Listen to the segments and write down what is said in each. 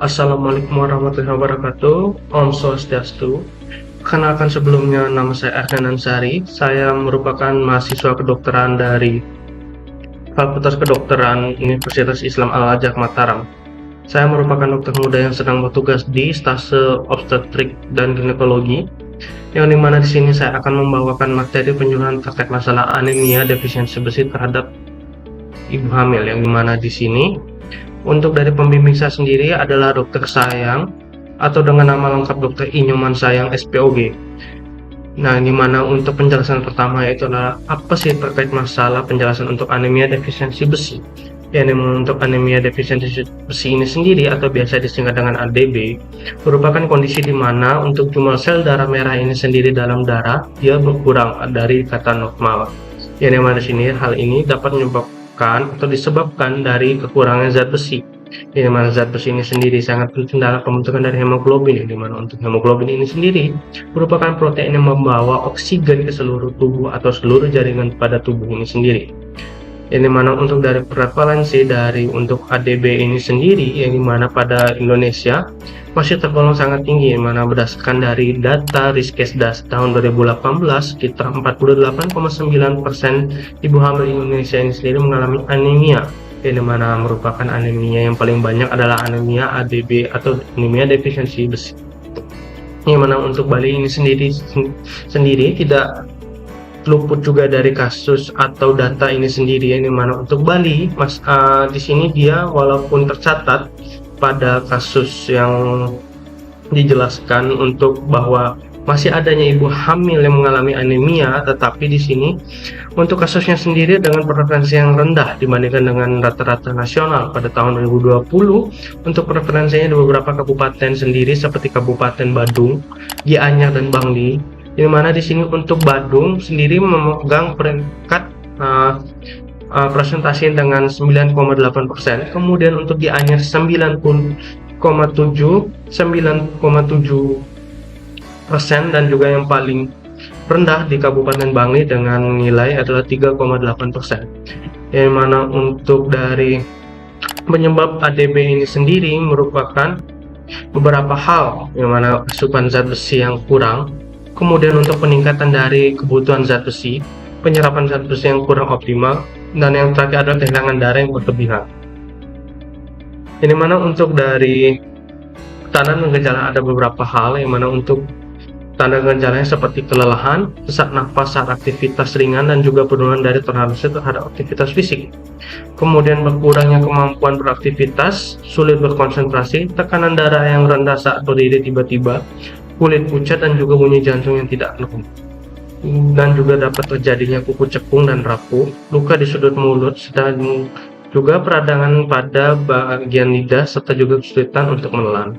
Assalamualaikum warahmatullahi wabarakatuh. Om Swastiastu. Kenalkan sebelumnya, nama saya Ernan Ansari. Saya merupakan mahasiswa kedokteran dari Fakultas Kedokteran Universitas Islam Al-Azhar Mataram. Saya merupakan dokter muda yang sedang bertugas di stase obstetrik dan ginekologi, yang dimana di sini saya akan membawakan materi penyuluhan terkait masalah anemia defisiensi besi terhadap ibu hamil, yang dimana di sini untuk dari pembimbing saya sendiri adalah Dokter Sayang, atau dengan nama lengkap Dokter Inyoman Sayang SPOG. Nah, dimana untuk penjelasan pertama yaitu adalah apa sih terkait masalah penjelasan untuk anemia defisiensi besi. Ya, untuk anemia defisiensi besi ini sendiri atau biasa disingkat dengan ADB merupakan kondisi di mana untuk jumlah sel darah merah ini sendiri dalam darah dia berkurang dari kata normal. Ya, dimana di sini hal ini dapat menyebabkan atau disebabkan dari kekurangan zat besi. Di mana zat besi ini sendiri sangat penting dalam pembentukan dari hemoglobin, di mana untuk hemoglobin ini sendiri merupakan protein yang membawa oksigen ke seluruh tubuh atau seluruh jaringan pada tubuh ini sendiri. Ini mana untuk dari prevalensi dari untuk ADB ini sendiri, yang dimana pada Indonesia masih tergolong sangat tinggi, yang mana berdasarkan dari data Riskesdas tahun 2018 sekitar 48,9% ibu hamil Indonesia ini sendiri mengalami anemia, yang dimana merupakan anemia yang paling banyak adalah anemia ADB atau anemia defisiensi besi. Yang mana untuk Bali ini sendiri tidak luput juga dari kasus atau data ini sendiri, yang dimana untuk Bali di sini dia walaupun tercatat pada kasus yang dijelaskan untuk bahwa masih adanya ibu hamil yang mengalami anemia, tetapi di sini untuk kasusnya sendiri dengan prevalensi yang rendah dibandingkan dengan rata-rata nasional pada tahun 2020. Untuk prevalensinya di beberapa kabupaten sendiri seperti Kabupaten Badung, Gianyar dan Bangli, di mana di sini untuk Badung sendiri memegang peringkat presentasi dengan 9,8%, kemudian untuk Gianyar 9,7%, dan juga yang paling rendah di Kabupaten Bangli dengan nilai adalah 3,8%. Yang mana untuk dari penyebab ADB ini sendiri merupakan beberapa hal, yang mana asupan zat besi yang kurang, kemudian untuk peningkatan dari kebutuhan zat besi, penyerapan zat besi yang kurang optimal, dan yang terakhir adalah kehilangan darah yang berlebihan. Ini mana untuk dari tanda dan gejala ada beberapa hal, yang mana untuk tanda gejalanya seperti kelelahan, sesak nafas saat aktivitas ringan, dan juga penurunan dari toleransi terhadap aktivitas fisik. Kemudian berkurangnya kemampuan beraktivitas, sulit berkonsentrasi, tekanan darah yang rendah saat berdiri tiba-tiba, kulit pucat, dan juga bunyi jantung yang tidak normal. Dan juga dapat terjadinya kuku cekung dan rapuh, luka di sudut mulut, dan juga peradangan pada bagian lidah, serta juga kesulitan untuk menelan.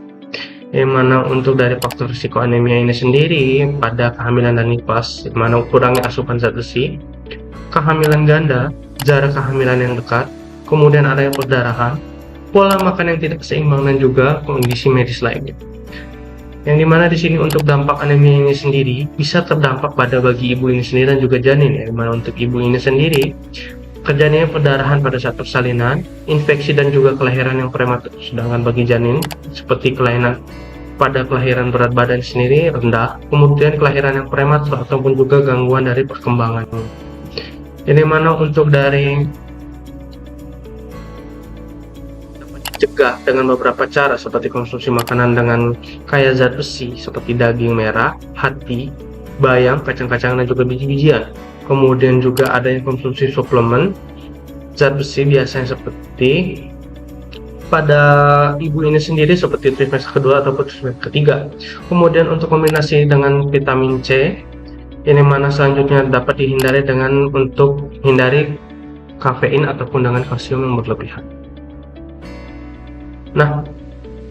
Yang mana untuk dari faktor risiko anemia ini sendiri pada kehamilan dan nifas, yang mana kurangnya asupan zat besi, kehamilan ganda, jarak kehamilan yang dekat, kemudian adanya perdarahan, pola makan yang tidak seimbang, dan juga kondisi medis lainnya. Yang dimana di sini untuk dampak anemia ini sendiri bisa terdampak pada bagi ibu ini sendiri dan juga janin, ya. Dimana untuk ibu ini sendiri terjadinya perdarahan pada saat persalinan, infeksi, dan juga kelahiran yang prematur. Sedangkan bagi janin seperti kelainan pada kelahiran berat badan sendiri rendah, kemudian kelahiran yang prematur ataupun juga gangguan dari perkembangan. Ini mana untuk dari cegah dengan beberapa cara seperti konsumsi makanan dengan kaya zat besi seperti daging merah, hati, bayam, kacang-kacangan, dan juga biji-bijian. Kemudian juga adanya konsumsi suplemen zat besi biasanya seperti pada ibu ini sendiri seperti trimester kedua ataupun trimester ketiga. Kemudian untuk kombinasi dengan vitamin C, ini mana selanjutnya dapat dihindari dengan untuk hindari kafein ataupun dengan kalsium yang berlebihan. Nah,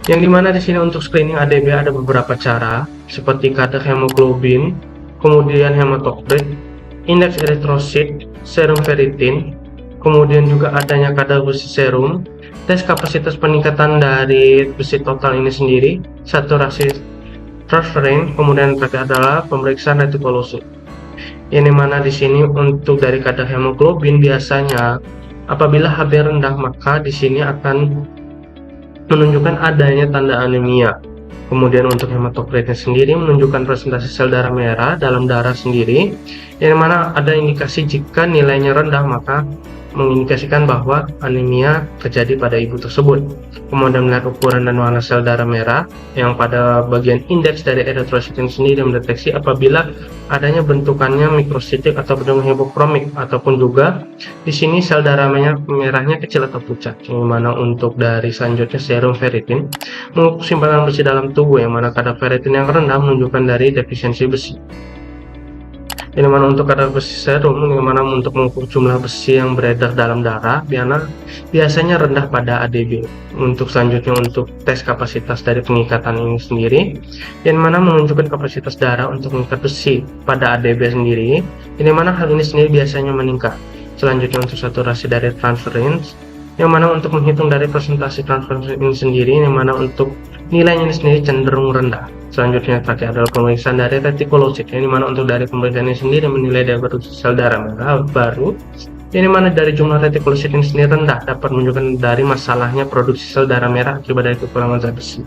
yang dimana di sini untuk screening ADB ada beberapa cara seperti kadar hemoglobin, kemudian hematokrit, indeks eritrosit, serum ferritin, kemudian juga adanya kadar besi serum, tes kapasitas peningkatan dari besi total ini sendiri, saturasi transferrin, kemudian terakhir adalah pemeriksaan retikulosit. Ini mana di sini untuk dari kadar hemoglobin biasanya apabila HB rendah, maka di sini akan menunjukkan adanya tanda anemia. Kemudian untuk hematokritnya sendiri menunjukkan presentasi sel darah merah dalam darah sendiri, yang mana ada indikasi jika nilainya rendah maka mengindikasikan bahwa anemia terjadi pada ibu tersebut. Kemudian melihat ukuran dan warna sel darah merah, yang pada bagian indeks dari eritrositin sendiri mendeteksi apabila adanya bentukannya mikrositik atau bentuk hipokromik, ataupun juga di sini sel darah merahnya kecil atau pucat. Yang mana untuk dari selanjutnya serum ferritin mengukur simpanan besi dalam tubuh, yang mana kadar ferritin yang rendah menunjukkan dari defisiensi besi. Yang mana untuk kadar besi serum, yang mana untuk mengukur jumlah besi yang beredar dalam darah, biasanya rendah pada ADB. Untuk selanjutnya untuk tes kapasitas dari pengikatan ini sendiri, yang mana menunjukkan kapasitas darah untuk mengikat besi pada ADB sendiri, yang mana hal ini sendiri biasanya meningkat. Selanjutnya untuk saturasi dari transferins, yang mana untuk menghitung dari presentasi transferins ini sendiri, yang mana untuk nilainya ini sendiri cenderung rendah. Selanjutnya terakhir adalah pemeriksaan dari retikulosit, yang mana untuk dari pemeriksaan ini sendiri menilai dari sel darah merah baru, yang mana dari jumlah retikulosit ini sendiri rendah dapat menunjukkan dari masalahnya produksi sel darah merah akibat dari kekurangan zat besi.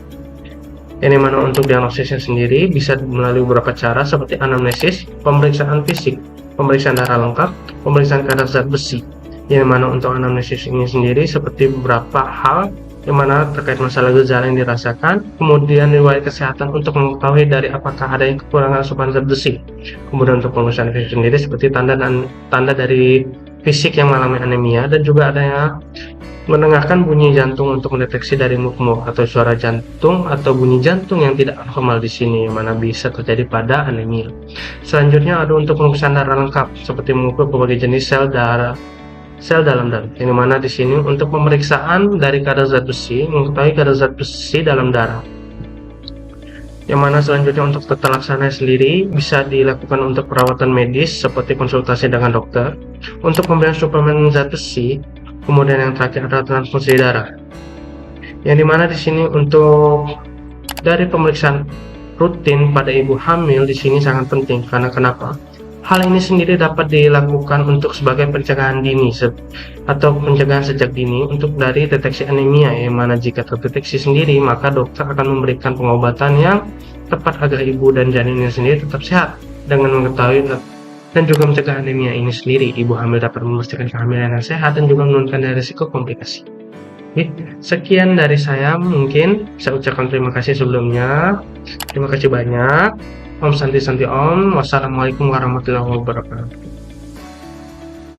Yang mana untuk diagnosisnya sendiri bisa melalui beberapa cara seperti anamnesis, pemeriksaan fisik, pemeriksaan darah lengkap, pemeriksaan kadar zat besi. Yang mana untuk anamnesis ini sendiri seperti beberapa hal yang mana terkait masalah gejala yang dirasakan, kemudian riwayat kesehatan untuk mengetahui dari apakah ada yang kekurangan asupan zat besi. Kemudian untuk pemeriksaan fisik sendiri seperti tanda dari fisik yang mengalami anemia, dan juga adanya mendengarkan bunyi jantung untuk mendeteksi dari muk-muk atau suara jantung atau bunyi jantung yang tidak normal di sini, yang mana bisa terjadi pada anemia. Selanjutnya ada untuk pemeriksaan darah lengkap seperti mengukur berbagai jenis sel dalam darah, yang mana di sini untuk pemeriksaan dari kadar zat besi, mengetahui kadar zat besi dalam darah. Yang mana selanjutnya untuk tata laksana sendiri bisa dilakukan untuk perawatan medis seperti konsultasi dengan dokter, untuk pemberian suplemen zat besi, kemudian yang terakhir adalah transfusi darah. Yang dimana di sini untuk dari pemeriksaan rutin pada ibu hamil di sini sangat penting, karena kenapa? Hal ini sendiri dapat dilakukan untuk sebagai pencegahan dini atau pencegahan sejak dini untuk dari deteksi anemia, yang mana jika terdeteksi sendiri maka dokter akan memberikan pengobatan yang tepat agar ibu dan janinnya sendiri tetap sehat dengan mengetahui dan juga mencegah anemia ini sendiri. Ibu hamil dapat memastikan kehamilan yang sehat dan juga menurunkan risiko komplikasi. Oke, sekian dari saya, mungkin saya ucapkan terima kasih sebelumnya. Terima kasih banyak. Om Santi Santi Om. Wassalamualaikum warahmatullahi wabarakatuh.